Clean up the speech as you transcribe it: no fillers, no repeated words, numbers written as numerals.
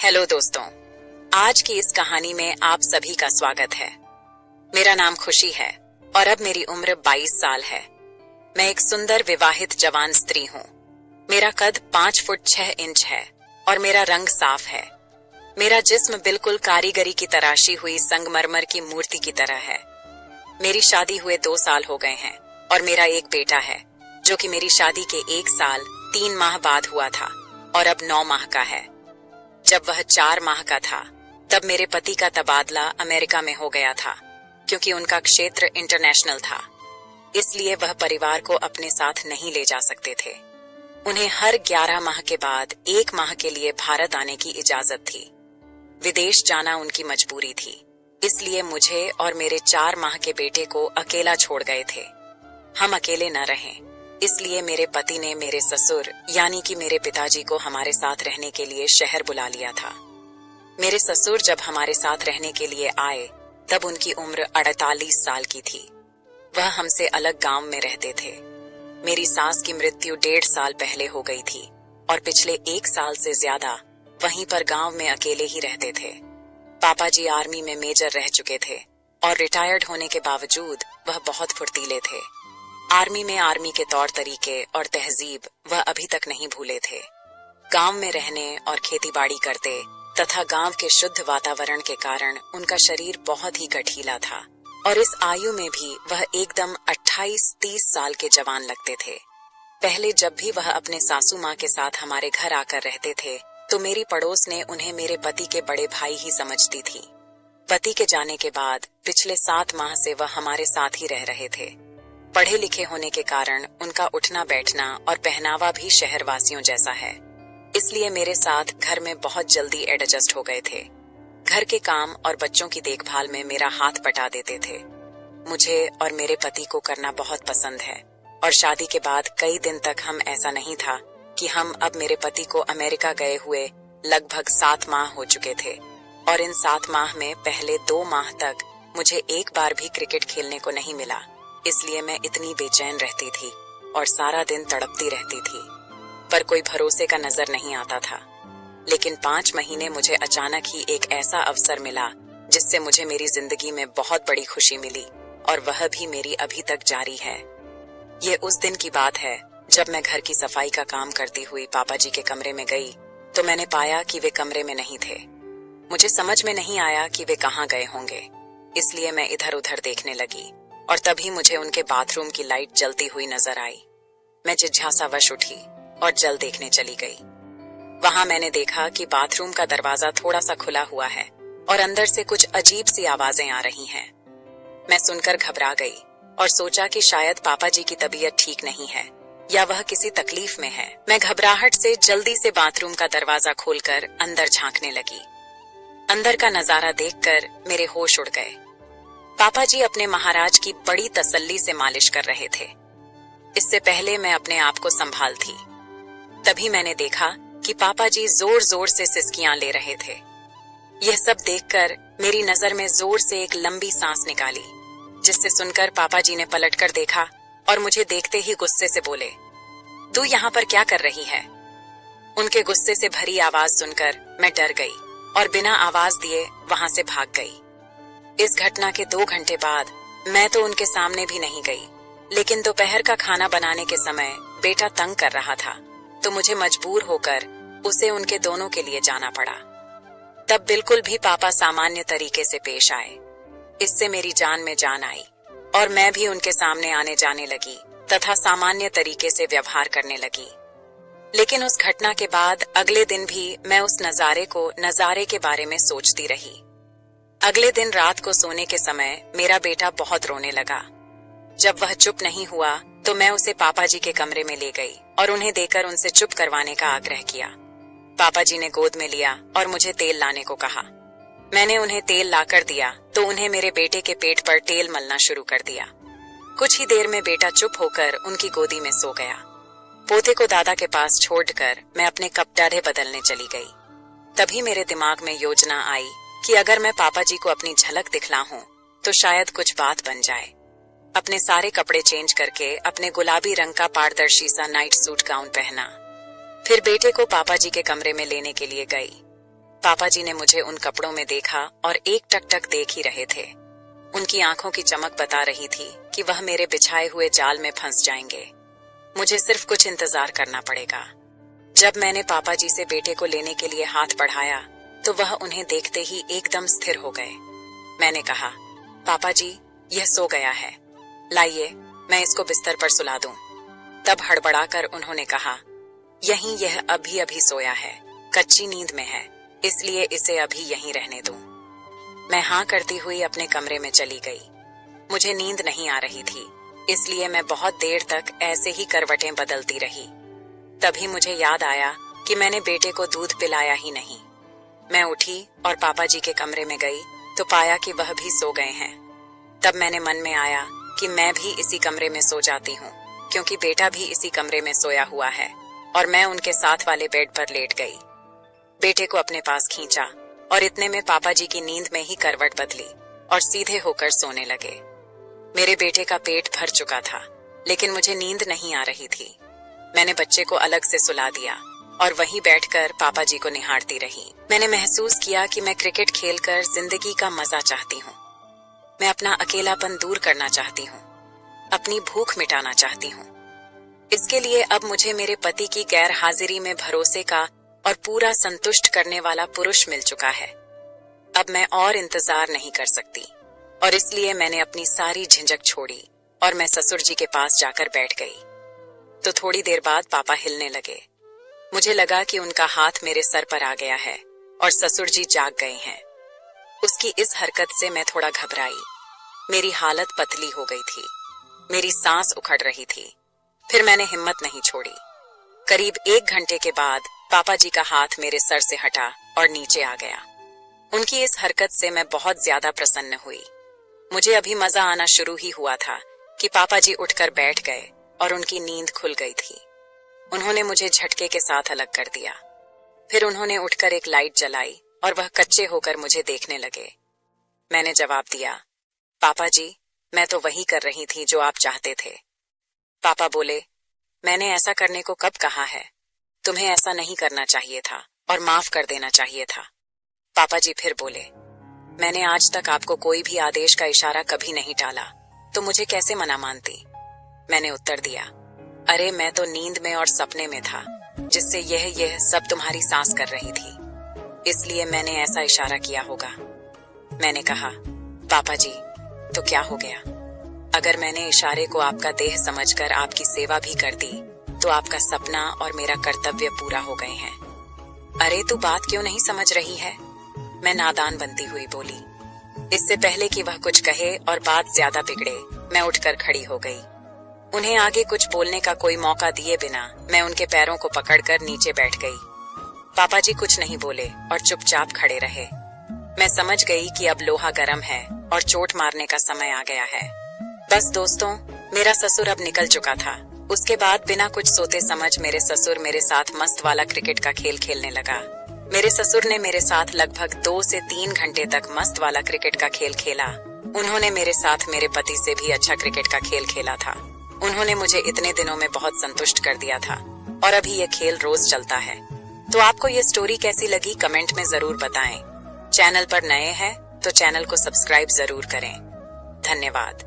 Hello दोस्तों, आज की इस कहानी में आप सभी का स्वागत है। मेरा नाम खुशी है और अब मेरी उम्र 22 साल है। मैं एक सुंदर विवाहित जवान स्त्री हूँ। मेरा कद 5 फुट 6 इंच है और मेरा रंग साफ है। मेरा जिस्म बिल्कुल कारीगरी की तराशी हुई संगमरमर की मूर्ति की तरह है। मेरी शादी हुए 2 साल हो गए हैं और मेरा एक बेटा है जो कि मेरी शादी के 1 साल 3 माह बाद हुआ था और अब 9 माह का है। जब वह 4 माह का था तब मेरे पति का तबादला अमेरिका में हो गया था, क्योंकि उनका क्षेत्र इंटरनेशनल था। इसलिए वह परिवार को अपने साथ नहीं ले जा सकते थे। उन्हें हर 11 माह के बाद 1 माह के लिए भारत आने की इजाजत थी। विदेश जाना उनकी मजबूरी थी, इसलिए मुझे और मेरे 4 माह के बेटे को अकेला छोड़ गए थे। हम अकेले न रहें, इसलिए मेरे पति ने मेरे ससुर यानी कि मेरे पिताजी को हमारे साथ रहने के लिए शहर बुला लिया था। मेरे ससुर जब हमारे साथ रहने के लिए आए तब उनकी उम्र 48 साल की थी। वह हमसे अलग गांव में रहते थे। मेरी सास की मृत्यु 1.5 साल पहले हो गई थी और पिछले 1 साल से ज्यादा वहीं पर गांव में अकेले ही रहते थे। पापा जी आर्मी में मेजर रह चुके थे और रिटायर्ड होने के बावजूद वह बहुत फुर्तीले थे। आर्मी में आर्मी के तौर तरीके और तहजीब वह अभी तक नहीं भूले थे। गांव में रहने और खेतीबाड़ी करते तथा गांव के शुद्ध वातावरण के कारण उनका शरीर बहुत ही गठीला था और इस आयु में भी वह एकदम 28-30 साल के जवान लगते थे। पहले जब भी वह अपने सासू माँ के साथ हमारे घर आकर रहते थे तो मेरी पड़ोस ने उन्हें मेरे पति के बड़े भाई ही समझती थी। पति के जाने के बाद पिछले 7 माह से वह हमारे साथ ही रह रहे थे। पढ़े लिखे होने के कारण उनका उठना बैठना और पहनावा भी शहरवासियों जैसा है, इसलिए मेरे साथ घर में बहुत जल्दी एडजस्ट हो गए थे। घर के काम और बच्चों की देखभाल में मेरा हाथ बटा देते थे। मुझे और मेरे पति को करना बहुत पसंद है और शादी के बाद कई दिन तक हम ऐसा नहीं था कि हम अब मेरे पति को अमेरिका गए हुए लगभग 7 माह हो चुके थे और इन 7 माह में पहले 2 माह तक मुझे एक बार भी क्रिकेट खेलने को नहीं मिला। इसलिए मैं इतनी बेचैन रहती थी और सारा दिन तड़पती रहती थी, पर कोई भरोसे का नजर नहीं आता था। लेकिन 5 महीने मुझे अचानक ही एक ऐसा अवसर मिला जिससे मुझे मेरी जिंदगी में बहुत बड़ी खुशी मिली और वह भी मेरी अभी तक जारी है। ये उस दिन की बात है जब मैं घर की सफाई का काम करती हुई पापा जी के कमरे में गई तो मैंने पाया कि वे कमरे में नहीं थे। मुझे समझ में नहीं आया कि वे कहाँ गए होंगे, इसलिए मैं इधर उधर देखने लगी और तभी मुझे उनके बाथरूम की लाइट जलती हुई नजर आई। मैं जिज्ञासावश उठी और जल देखने चली गई। वहां मैंने देखा कि बाथरूम का दरवाजा थोड़ा सा खुला हुआ है और अंदर से कुछ अजीब सी आवाजें आ रही हैं। मैं सुनकर घबरा गई और सोचा कि शायद पापा जी की तबीयत ठीक नहीं है या वह किसी तकलीफ में है। मैं घबराहट से जल्दी से बाथरूम का दरवाजा खोलकर अंदर झांकने लगी। अंदर का नजारा देखकर मेरे होश उड़ गए। पापा जी अपने महाराज की बड़ी तसल्ली से मालिश कर रहे थे। इससे पहले मैं अपने आप को संभाल थी। तभी मैंने देखा कि पापा जी जोर जोर से सिसकियां ले रहे थे। यह सब देखकर मेरी नजर में जोर से एक लंबी सांस निकाली, जिससे सुनकर पापा जी ने पलटकर देखा और मुझे देखते ही गुस्से से बोले, तू यहाँ पर क्या कर रही है? उनके गुस्से से भरी आवाज सुनकर मैं डर गई और बिना आवाज दिए वहां से भाग गई। इस घटना के 2 घंटे बाद मैं तो उनके सामने भी नहीं गई, लेकिन दोपहर का खाना बनाने के समय बेटा तंग कर रहा था तो मुझे मजबूर होकर उसे उनके दोनों के लिए जाना पड़ा। तब बिल्कुल भी पापा सामान्य तरीके से पेश आए। इससे मेरी जान में जान आई और मैं भी उनके सामने आने जाने लगी तथा सामान्य तरीके से व्यवहार करने लगी। लेकिन उस घटना के बाद अगले दिन भी मैं उस नजारे के बारे में सोचती रही। अगले दिन रात को सोने के समय मेरा बेटा बहुत रोने लगा। जब वह चुप नहीं हुआ तो मैं उसे पापा जी के कमरे में ले गई और उन्हें देकर उनसे चुप करवाने का आग्रह किया। पापा जी ने गोद में लिया और मुझे तेल लाने को कहा। मैंने उन्हें तेल लाकर दिया तो उन्हें मेरे बेटे के पेट पर तेल मलना शुरू कर दिया। कुछ ही देर में बेटा चुप होकर उनकी गोदी में सो गया। पोते को दादा के पास छोड़कर मैं अपने कपड़े बदलने चली गई। तभी मेरे दिमाग में योजना आई कि अगर मैं पापा जी को अपनी झलक दिखलाऊं तो शायद कुछ बात बन जाए। अपने सारे कपड़े चेंज करके अपने गुलाबी रंग का पारदर्शी सा नाइट सूट गाउन पहना। फिर बेटे को पापा जी के कमरे में लेने के लिए गई। पापा जी ने मुझे उन कपड़ों में देखा और एक टक देख ही रहे थे। उनकी आंखों की चमक बता रही थी कि वह मेरे बिछाए हुए जाल में फंस जाएंगे। मुझे सिर्फ कुछ इंतजार करना पड़ेगा। जब मैंने पापा जी से बेटे को लेने के लिए हाथ बढ़ाया तो वह उन्हें देखते ही एकदम स्थिर हो गए। मैंने कहा, पापा जी, यह सो गया है, लाइए मैं इसको बिस्तर पर सुला दूं। तब हड़बड़ाकर उन्होंने कहा, यह अभी अभी सोया है, कच्ची नींद में है, इसलिए इसे अभी यहीं रहने दूं। मैं हाँ करती हुई अपने कमरे में चली गई। मुझे नींद नहीं आ रही थी, इसलिए मैं बहुत देर तक ऐसे ही करवटें बदलती रही। तभी मुझे याद आया कि मैंने बेटे को दूध पिलाया ही नहीं। मैं उठी और पापा जी के कमरे में गई तो पाया कि वह भी सो गए हैं। तब मैंने मन में आया कि मैं भी इसी कमरे में सो जाती हूँ, क्योंकि बेटा भी इसी कमरे में सोया हुआ है, और मैं उनके साथ वाले बेड पर लेट गई। बेटे को अपने पास खींचा और इतने में पापा जी की नींद में ही करवट बदली और सीधे होकर सोने लगे। मेरे बेटे का पेट भर चुका था, लेकिन मुझे नींद नहीं आ रही थी। मैंने बच्चे को अलग से सुला दिया और वहीं बैठकर पापा जी को निहारती रही। मैंने महसूस किया कि मैं क्रिकेट खेलकर जिंदगी का मजा चाहती हूँ। मैं अपना अकेलापन दूर करना चाहती हूँ, अपनी भूख मिटाना चाहती हूँ। इसके लिए अब मुझे मेरे पति की गैर हाजिरी में भरोसे का और पूरा संतुष्ट करने वाला पुरुष मिल चुका है। अब मैं और इंतजार नहीं कर सकती, और इसलिए मैंने अपनी सारी झिझक छोड़ी और मैं ससुर जी के पास जाकर बैठ गई। तो थोड़ी देर बाद पापा हिलने लगे। मुझे लगा कि उनका हाथ मेरे सर पर आ गया है और ससुर जी जाग गए हैं। उसकी इस हरकत से मैं थोड़ा घबराई। मेरी हालत पतली हो गई थी, मेरी सांस उखड़ रही थी। फिर मैंने हिम्मत नहीं छोड़ी। करीब 1 घंटे के बाद पापा जी का हाथ मेरे सर से हटा और नीचे आ गया। उनकी इस हरकत से मैं बहुत ज्यादा प्रसन्न हुई। मुझे अभी मजा आना शुरू ही हुआ था कि पापा जी उठकर बैठ गए और उनकी नींद खुल गई थी। उन्होंने मुझे झटके के साथ अलग कर दिया। फिर उन्होंने उठकर एक लाइट जलाई और वह कच्चे होकर मुझे देखने लगे। मैंने जवाब दिया, पापा जी, मैं तो वही कर रही थी जो आप चाहते थे। पापा बोले, मैंने ऐसा करने को कब कहा है? तुम्हें ऐसा नहीं करना चाहिए था और माफ कर देना चाहिए था। पापा जी फिर बोले, मैंने आज तक आपको कोई भी आदेश का इशारा कभी नहीं टाला, तो मुझे कैसे मना मानती? मैंने उत्तर दिया, अरे मैं तो नींद में और सपने में था, जिससे यह सब तुम्हारी सांस कर रही थी, इसलिए मैंने ऐसा इशारा किया होगा। मैंने कहा, पापा जी, तो क्या हो गया? अगर मैंने इशारे को आपका देह समझकर आपकी सेवा भी कर दी, तो आपका सपना और मेरा कर्तव्य पूरा हो गए हैं। अरे तू बात क्यों नहीं समझ रही है? मैं नादान बनती हुई बोली। इससे पहले कि वह कुछ कहे और बात ज्यादा बिगड़े, मैं उठकर खड़ी हो गई। उन्हें आगे कुछ बोलने का कोई मौका दिए बिना मैं उनके पैरों को पकड़कर नीचे बैठ गई। पापा जी कुछ नहीं बोले और चुपचाप खड़े रहे। मैं समझ गई कि अब लोहा गर्म है और चोट मारने का समय आ गया है। बस दोस्तों, मेरा ससुर अब निकल चुका था। उसके बाद बिना कुछ सोते समझ मेरे ससुर मेरे साथ मस्त वाला क्रिकेट का खेल खेलने लगा। मेरे ससुर ने मेरे साथ लगभग 2 से 3 घंटे तक मस्त वाला क्रिकेट का खेल खेला। उन्होंने मेरे साथ मेरे पति से भी अच्छा क्रिकेट का खेल खेला था। उन्होंने मुझे इतने दिनों में बहुत संतुष्ट कर दिया था, और अभी ये खेल रोज चलता है। तो आपको ये स्टोरी कैसी लगी कमेंट में जरूर बताएं। चैनल पर नए हैं तो चैनल को सब्सक्राइब जरूर करें। धन्यवाद।